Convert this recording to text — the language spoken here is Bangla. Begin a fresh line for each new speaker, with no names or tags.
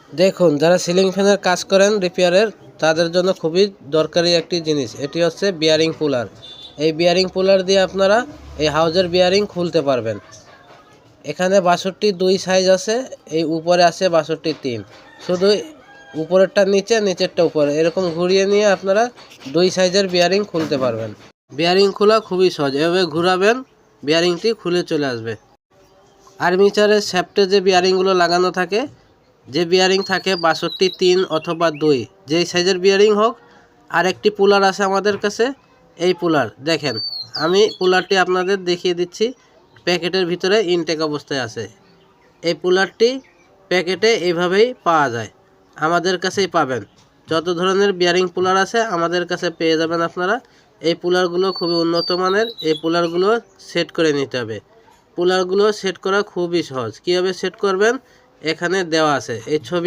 দেখুন, যারা সিলিং ফ্যানের কাজ করেন রিপেয়ারের, তাদের জন্য খুবই দরকারি একটি জিনিস। এটি হচ্ছে বিয়ারিং পুলার। এই বিয়ারিং পুলার দিয়ে আপনারা এই হাউজের বিয়ারিং খুলতে পারবেন। এখানে ৬২ 2 সাইজ আছে, এই উপরে আছে ৬২ 3। শুধু উপরেরটা নিচে, নিচেরটা উপরে, এরকম ঘুরিয়ে নিয়ে আপনারা 2 সাইজের বিয়ারিং খুলতে পারবেন। বিয়ারিং খোলা খুবই সহজ। এভাবে ঘুরাবেন, বিয়ারিংটি খুলে চলে আসবে। আর্মিচারের শ্যাফটে যে বিয়ারিংগুলো লাগানো থাকে, যে বিয়ারিং থাকে ৬২ 3 অথবা 2, যেই সাইজের বিয়ারিং হোক। আরেকটি পুলার আছে আমাদের কাছে, এই পুলার দেখেন, আমি পুলারটি আপনাদের দেখিয়ে দিচ্ছি। প্যাকেটের ভিতরে ইনটেক অবস্থায় আছে। এই পুলারটি প্যাকেটে এইভাবেই পাওয়া যায়, আমাদের কাছেই পাবেন। যত ধরনের বিয়ারিং পুলার আছে আমাদের কাছে পেয়ে যাবেন আপনারা। এই পুলারগুলো খুবই উন্নত মানের। এই পুলারগুলো সেট করে নিতে হবে। পুলারগুলো সেট করা খুবই সহজ। কীভাবে সেট করবেন এখানে দেওয়া আছে, এই ছবি